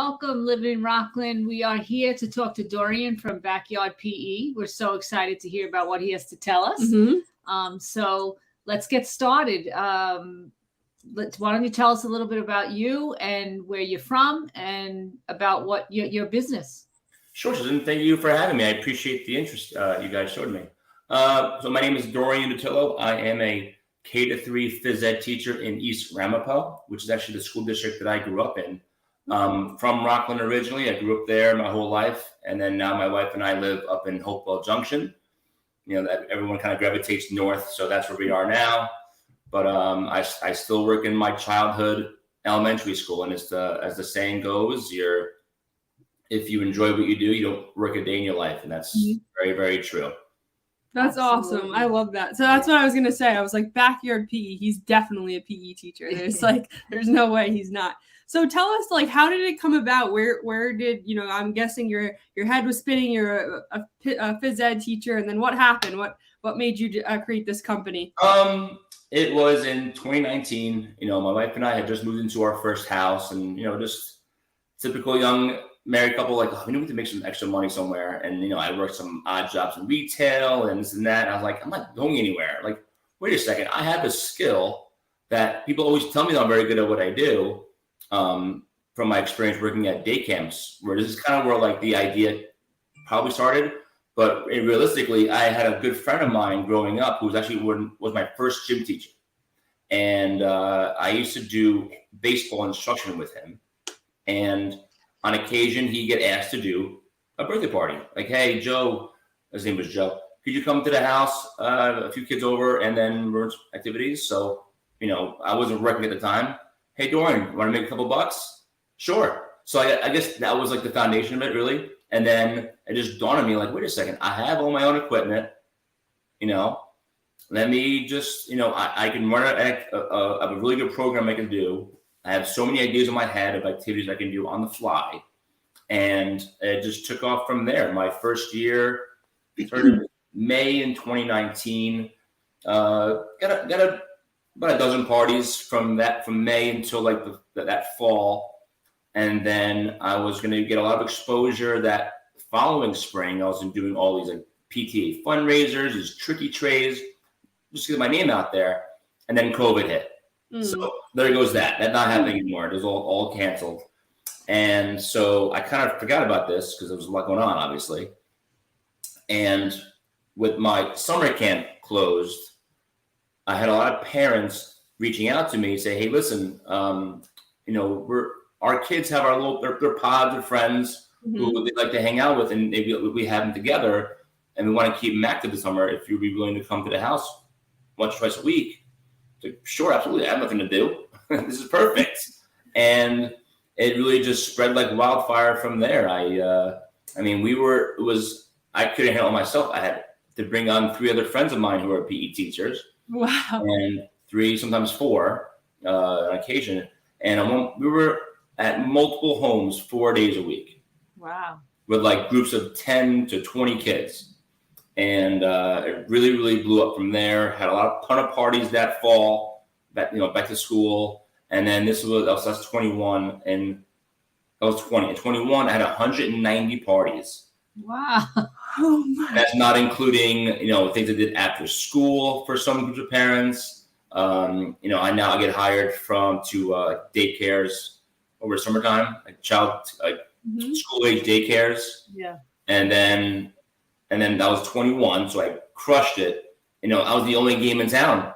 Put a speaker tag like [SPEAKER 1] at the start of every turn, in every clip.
[SPEAKER 1] welcome, living in Rockland. We are here to talk to Dorian from Backyard PE. We're so excited to hear about what he has to tell us. So let's get started. Why don't you tell us a little bit about you and where you're from and about what your business?
[SPEAKER 2] Sure, Susan. Thank you for having me. I appreciate the interest you guys showed me. So my name is Dorian Dattilo. I am a K-3 phys ed teacher in East Ramapo, which is actually the school district that I grew up in. From Rockland originally. I grew up there my whole life, and then now my wife and I live up in Hopewell Junction. You know, that everyone kind of gravitates north, so that's where we are now. But I still work in my childhood elementary school, and as the saying goes, if you enjoy what you do, you don't work a day in your life, and that's very, very true.
[SPEAKER 3] That's awesome. I love that. So that's what I was going to say. I was like, Backyard PE, he's definitely a PE teacher. There's no way he's not. So tell us, how did it come about? Where did, I'm guessing your head was spinning, you're a phys ed teacher, and then what happened? What made you create this company?
[SPEAKER 2] It was in 2019. My wife and I had just moved into our first house, and, just typical young married couple, we need to make some extra money somewhere. And, I worked some odd jobs in retail and this and that. And I was like, I'm not going anywhere. Wait a second. I have a skill that people always tell me that I'm very good at what I do. From my experience working at day camps, where this is kind of where the idea probably started. But realistically, I had a good friend of mine growing up who was my first gym teacher. And I used to do baseball instruction with him. And on occasion, he'd get asked to do a birthday party. Hey, Joe, his name was Joe, could you come to the house, a few kids over, and then run activities? So, I wasn't working at the time. Hey, Dorian, want to make a couple bucks? Sure. So I guess that was the foundation of it, really. And then it just dawned on me, wait a second, I have all my own equipment, let me just, I can run a really good program I can do. I have so many ideas in my head of activities I can do on the fly. And it just took off from there. My first year started May in 2019. Got about a dozen parties from May until that fall. And then I was going to get a lot of exposure that following spring. I was doing all these PTA fundraisers, these tricky trays, just to get my name out there. And then COVID hit. So there goes that. That's not happening anymore. It was all canceled. And so I kind of forgot about this because there was a lot going on, obviously. And with my summer camp closed, I had a lot of parents reaching out to me, say, hey, listen, our kids have their pods of friends who they like to hang out with, and maybe we have them together, and we want to keep them active this summer. If you'd be willing to come to the house once or twice a week. Sure, absolutely. I have nothing to do. This is perfect. And it really just spread like wildfire from there. I couldn't handle it myself. I had to bring on 3 other friends of mine who are PE teachers.
[SPEAKER 3] Wow.
[SPEAKER 2] And 3, sometimes 4 on occasion. And we were at multiple homes 4 days a week.
[SPEAKER 3] Wow.
[SPEAKER 2] With groups of 10 to 20 kids. And it really, really blew up from there. Had a ton of parties that fall, back to school. And then that's 21, and I was 20. At 21, I had 190 parties.
[SPEAKER 1] Wow.
[SPEAKER 3] Oh my.
[SPEAKER 2] That's not including, things I did after school for some groups of parents. I now get hired to daycares over summertime, school age daycares.
[SPEAKER 1] Yeah.
[SPEAKER 2] And then that was 21, so I crushed it. I was the only game in town.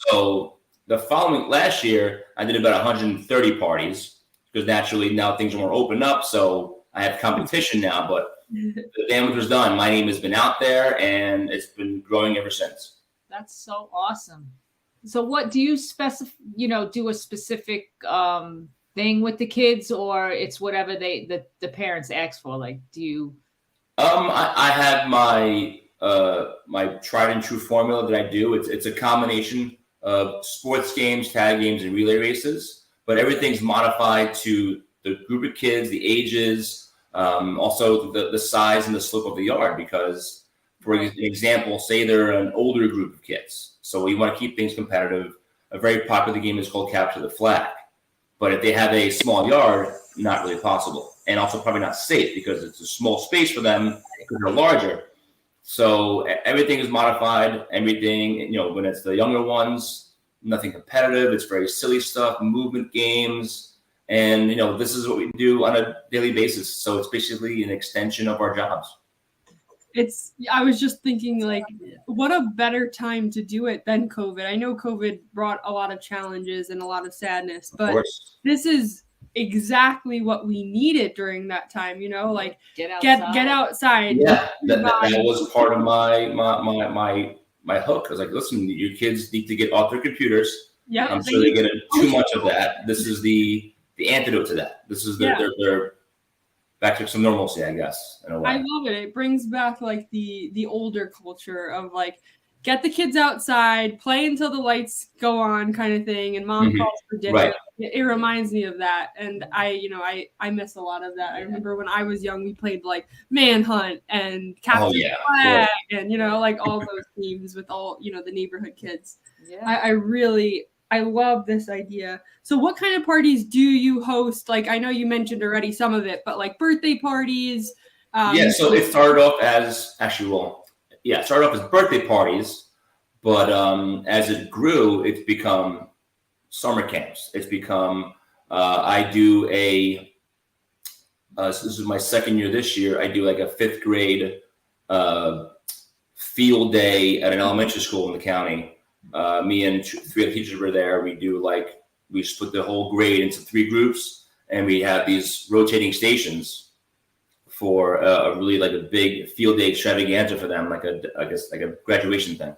[SPEAKER 2] So the last year, I did about 130 parties because naturally now things are more open up. So I have competition now, but the damage was done. My name has been out there, and it's been growing ever since.
[SPEAKER 1] That's so awesome. So what do you do a specific thing with the kids, or it's whatever the parents ask for? Do you?
[SPEAKER 2] I have my tried and true formula that I do. It's a combination of sports games, tag games, and relay races, but everything's modified to the group of kids, the ages, also the size and the slope of the yard. Because, for example, say they're an older group of kids, so we want to keep things competitive. A very popular game is called Capture the Flag. But if they have a small yard, not really possible, and also probably not safe because it's a small space for them because they're larger. So everything is modified. Everything, when it's the younger ones, nothing competitive. It's very silly stuff, movement games, and this is what we do on a daily basis. So it's basically an extension of our jobs.
[SPEAKER 3] I was just thinking, like, what a better time to do it than COVID. I know COVID brought a lot of challenges and a lot of sadness, but this is exactly what we needed during that time, like get outside.
[SPEAKER 2] Yeah, that was part of my hook. I was like, listen, your kids need to get off their computers.
[SPEAKER 3] Yeah,
[SPEAKER 2] I'm sure they get too much of that. This is the antidote to that. This is their back to some normalcy, I guess, in a way.
[SPEAKER 3] I love it. It brings back like the older culture of like, get the kids outside, play until the lights go on kind of thing, and mom calls for dinner.
[SPEAKER 2] Right.
[SPEAKER 3] It reminds me of that. And I miss a lot of that. I remember when I was young, we played like Manhunt and Captain Flag and, like all those themes with all, the neighborhood kids. Yeah. I love this idea. So what kind of parties do you host? Like, I know you mentioned already some of it, but like birthday parties.
[SPEAKER 2] So it started off as birthday parties, but as it grew, it's become summer camps. It's become, I do so this is my second year this year, I do like a 5th grade field day at an elementary school in the county. Me and 3 other teachers were there. We split the whole grade into 3 groups, and we have these rotating stations for a really like a big field day extravaganza for them, like a graduation thing.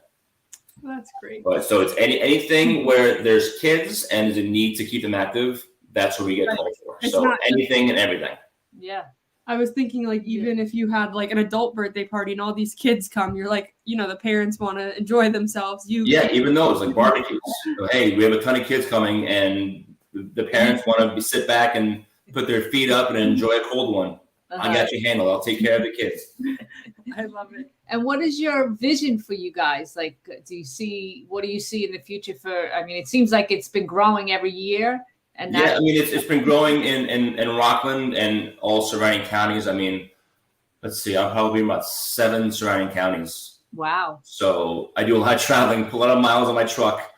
[SPEAKER 3] That's great.
[SPEAKER 2] But so it's anything where there's kids and there's a need to keep them active. That's what we get called for. So anything and everything.
[SPEAKER 1] Yeah.
[SPEAKER 3] I was thinking, like, even if you had like an adult birthday party and all these kids come, you're like, the parents want to enjoy themselves.
[SPEAKER 2] Even though it's like barbecues. So, hey, we have a ton of kids coming, and the parents want to sit back and put their feet up and enjoy a cold one. I got you handled. I'll take care of the kids.
[SPEAKER 3] I love it.
[SPEAKER 1] And what is your vision for you guys? Like, what do you see in the future it seems like it's been growing every year. And
[SPEAKER 2] it's been growing in Rockland and all surrounding counties. Let's see, I'm probably in about 7 surrounding counties.
[SPEAKER 1] Wow.
[SPEAKER 2] So I do a lot of traveling, a lot of miles on my truck.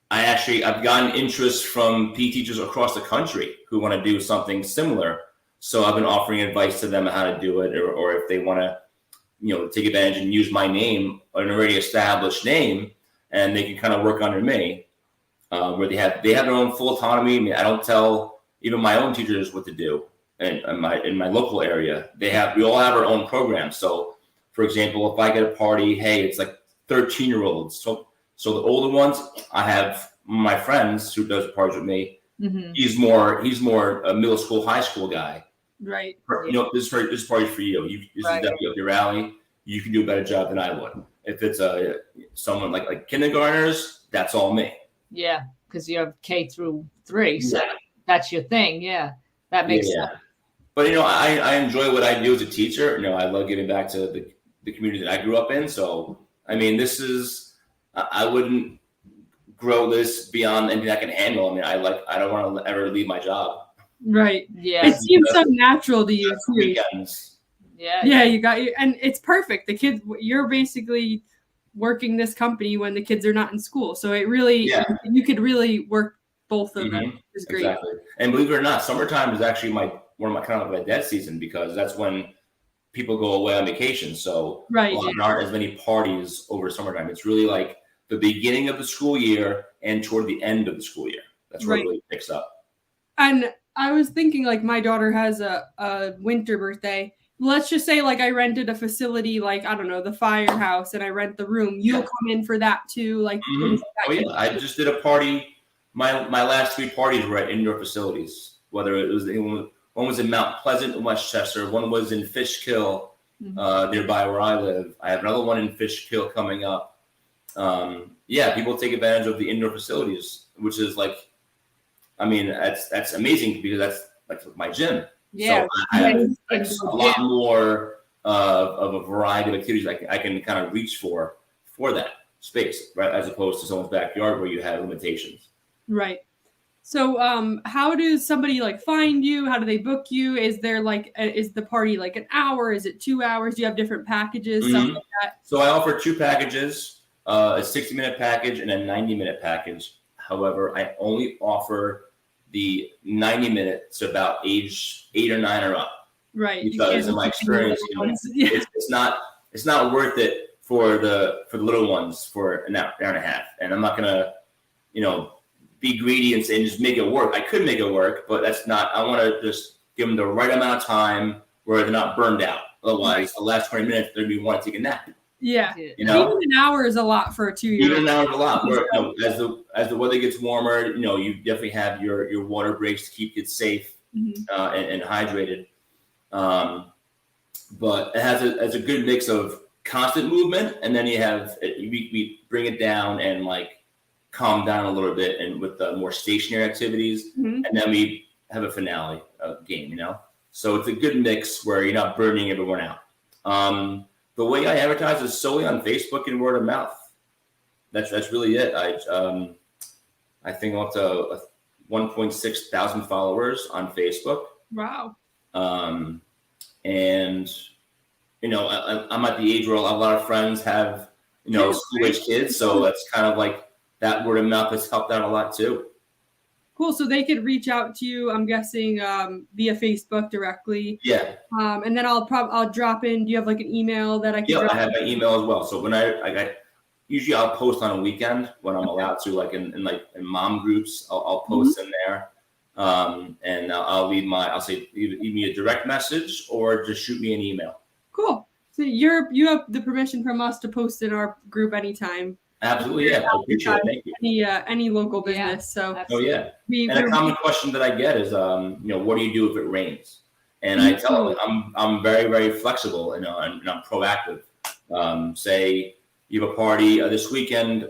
[SPEAKER 2] I've gotten interest from PE teachers across the country who want to do something similar. So I've been offering advice to them on how to do it, or if they want to, take advantage and use my name, an already established name, and they can kind of work under me, where they have their own full autonomy. I don't tell even my own teachers what to do in my local area. We all have our own programs. So, for example, if I get a party, hey, it's like 13-year-olds. So the older ones, I have my friends who does parties with me. Mm-hmm. He's more a middle school, high school guy.
[SPEAKER 3] Right.
[SPEAKER 2] This party's for you. This is definitely up your alley. You can do a better job than I would. If it's someone like kindergartners, that's all me.
[SPEAKER 1] Yeah, because you have K through 3, so that's your thing. Yeah, that makes sense.
[SPEAKER 2] But I enjoy what I do as a teacher. I love giving back to the community that I grew up in. So this is I wouldn't grow this beyond anything I can handle. I don't want to ever leave my job.
[SPEAKER 3] Right. Yeah. It seems so natural to you too.
[SPEAKER 2] Weekends.
[SPEAKER 3] Yeah, you got and it's perfect. The kids, you're basically working this company when the kids are not in school. So it really, you could really work both of them. It's great.
[SPEAKER 2] Exactly. And believe it or not, summertime is actually one of my kind of my dead season, because that's when people go away on vacation. So there aren't as many parties over summertime. It's really like the beginning of the school year and toward the end of the school year. That's where it really picks up.
[SPEAKER 3] And I was thinking, like, my daughter has a winter birthday. Let's just say, like, I rented a facility, like, I don't know, the firehouse, and I rent the room. You'll come in for that too, like.
[SPEAKER 2] Mm-hmm. I just did a party. My last 3 parties were at indoor facilities. Whether it was one was in Mount Pleasant in Westchester, one was in Fishkill, nearby where I live. I have another one in Fishkill coming up. People take advantage of the indoor facilities, which is like, that's amazing, because that's like my gym. Yeah, so I have a lot more of a variety of activities I can kind of reach for that space, right? As opposed to someone's backyard where you have limitations.
[SPEAKER 3] Right. So how does somebody like find you? How do they book you? Is there like is the party like an hour? Is it 2 hours? Do you have different packages? Stuff like that?
[SPEAKER 2] So I offer 2 packages, a 60-minute package and a 90-minute package. However, I only offer the 90-minute to about age 8 or 9 or up.
[SPEAKER 3] Right.
[SPEAKER 2] Because in my experience, it's not worth it for the little ones for an hour and a half. And I'm not gonna, be greedy and say just make it work. I could make it work, but that's not. I want to just give them the right amount of time where they're not burned out. Otherwise, the last 20 minutes they're gonna want to take a nap.
[SPEAKER 3] Yeah, even an hour is a lot for a 2-year-old.
[SPEAKER 2] Even an hour is a lot. Where, as the weather gets warmer, you definitely have your water breaks to keep kids safe and hydrated. But it has a good mix of constant movement, and then you have we bring it down and like calm down a little bit, and with the more stationary activities, and then we have a finale game. So it's a good mix where you're not burning everyone out. The way I advertise is solely on Facebook and word of mouth. That's really it. I think I'm up to 1.6 thousand followers on Facebook.
[SPEAKER 3] Wow.
[SPEAKER 2] And I'm at the age where a lot of friends have school-age kids, so that's kind of like that word of mouth has helped out a lot too.
[SPEAKER 3] Cool. So they could reach out to you, I'm guessing, via Facebook directly.
[SPEAKER 2] Yeah.
[SPEAKER 3] And then I'll drop in. Do you have like an email that I can?
[SPEAKER 2] Yeah, I have my email as well. So when usually I'll post on a weekend when I'm allowed to, like in mom groups, I'll post in there. And I'll say either leave me a direct message or just shoot me an email.
[SPEAKER 3] Cool. So you have the permission from us to post in our group anytime.
[SPEAKER 2] Absolutely, yeah. I appreciate it. Thank you.
[SPEAKER 3] Any local business. So.
[SPEAKER 2] Absolutely. Oh yeah. And a common question that I get is, what do you do if it rains? And I tell them I'm very, very flexible and I'm proactive. Say you have a party this weekend,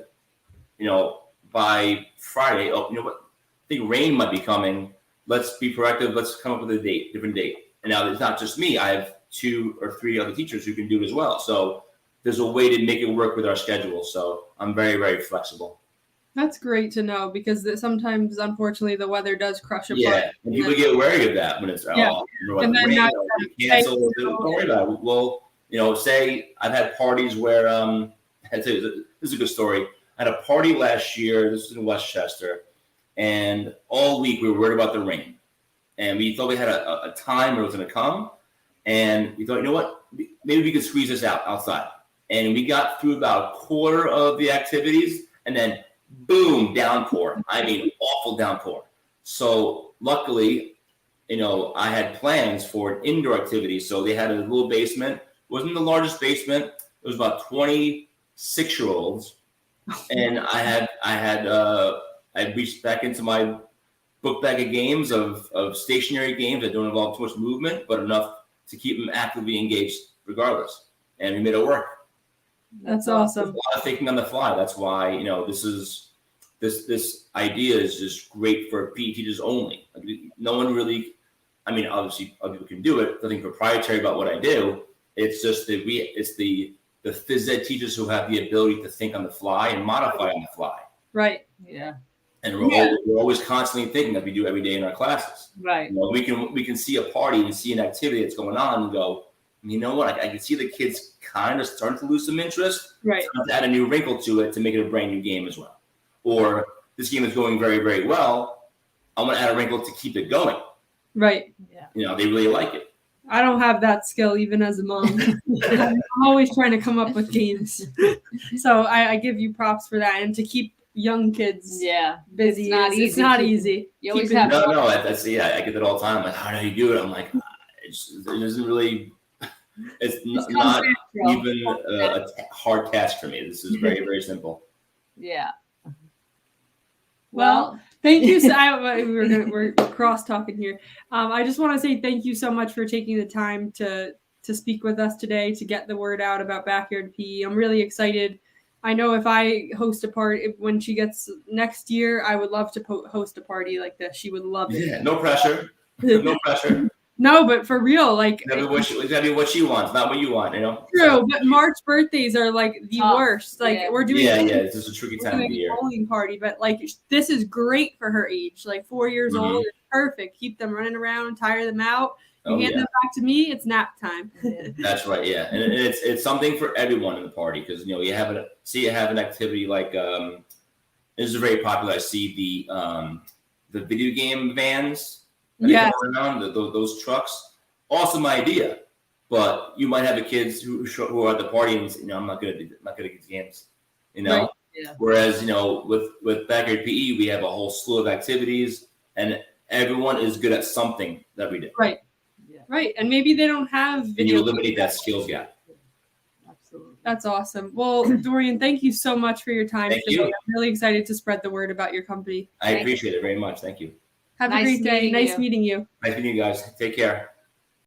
[SPEAKER 2] by Friday. Oh, you know what? I think rain might be coming. Let's be proactive. Let's come up with a different date. And now it's not just me. I have 2 or 3 other teachers who can do it as well. So there's a way to make it work with our schedule. So I'm very, very flexible.
[SPEAKER 3] That's great to know, because sometimes, unfortunately, the weather does crush apart.
[SPEAKER 2] Yeah, and people get wary of that when it's and then rain, cancel. Don't worry about it. Well, say I've had parties where this is a good story. I had a party last year. This was in Westchester, and all week we were worried about the rain, and we thought we had a time where it was going to come, and we thought, maybe we could squeeze this outside. And we got through about a quarter of the activities, and then boom, downpour. I mean, awful downpour. So luckily, I had plans for an indoor activity. So they had a little basement. It wasn't the largest basement. It was about 26-year-olds, and I reached back into my book bag of games of stationary games that don't involve too much movement, but enough to keep them actively engaged regardless. And we made it work.
[SPEAKER 3] That's awesome.
[SPEAKER 2] There's a lot of thinking on the fly. That's why, this idea is just great for PE teachers only. Like, no one really, obviously other people can do it. Nothing proprietary about what I do. It's just that it's the phys ed teachers who have the ability to think on the fly and modify on the fly.
[SPEAKER 3] Right.
[SPEAKER 1] Yeah.
[SPEAKER 2] And we're always constantly thinking, like we do every day in our classes.
[SPEAKER 1] Right.
[SPEAKER 2] We can see a party and see an activity that's going on and go, you know what? I can see the kids kind of starting to lose some interest.
[SPEAKER 3] Right.
[SPEAKER 2] To add a new wrinkle to it to make it a brand new game as well. Or this game is going very, very well. I want to add a wrinkle to keep it going.
[SPEAKER 3] Right.
[SPEAKER 1] Yeah.
[SPEAKER 2] They really like it.
[SPEAKER 3] I don't have that skill even as a mom. I'm always trying to come up with games. So I give you props for that, and to keep young kids busy. It's not easy.
[SPEAKER 1] You always have
[SPEAKER 2] No, that's I get that all the time. Like, how do you do it? I'm like, it doesn't really. It's not even a hard task for me. This is very, very simple.
[SPEAKER 1] Yeah.
[SPEAKER 3] Well, thank you. We're cross talking here. I just want to say thank you so much for taking the time to speak with us today, to get the word out about Backyard PE. I'm really excited. I know if I host a party when she gets next year, I would love to host a party like this. She would love it.
[SPEAKER 2] Yeah, no pressure. No pressure.
[SPEAKER 3] No, but for real, like
[SPEAKER 2] It's gotta be what she wants, not what you want, you know.
[SPEAKER 3] true. But March birthdays are like the worst. Like we're doing
[SPEAKER 2] it's just a tricky time of the year.
[SPEAKER 3] Bowling party, but like this is great for her age. Like 4 years old, it's perfect. Keep them running around, tire them out. You hand them back to me, it's nap time.
[SPEAKER 2] That's right, yeah, and it's something for everyone in the party because you have an activity like this is very popular. I see the video game vans.
[SPEAKER 3] Yeah,
[SPEAKER 2] around those trucks. Awesome idea, but you might have the kids who are at the party and I'm not good at these games,
[SPEAKER 3] Right.
[SPEAKER 1] Yeah.
[SPEAKER 2] Whereas with Backyard PE we have a whole slew of activities and everyone is good at something that we do.
[SPEAKER 3] Right.
[SPEAKER 1] Yeah.
[SPEAKER 3] Right, and maybe they don't have
[SPEAKER 2] And
[SPEAKER 3] video.
[SPEAKER 2] you eliminate that skills gap.
[SPEAKER 1] Absolutely.
[SPEAKER 3] That's awesome. Well, Dorian, thank you so much for your time
[SPEAKER 2] Thank
[SPEAKER 3] today.
[SPEAKER 2] you.
[SPEAKER 3] I'm really excited to spread the word about your company.
[SPEAKER 2] I appreciate it very much. Thank you.
[SPEAKER 3] Have a
[SPEAKER 1] Nice
[SPEAKER 3] great day.
[SPEAKER 1] meeting
[SPEAKER 3] Nice
[SPEAKER 1] you.
[SPEAKER 3] meeting you.
[SPEAKER 2] Nice meeting you guys. Take care.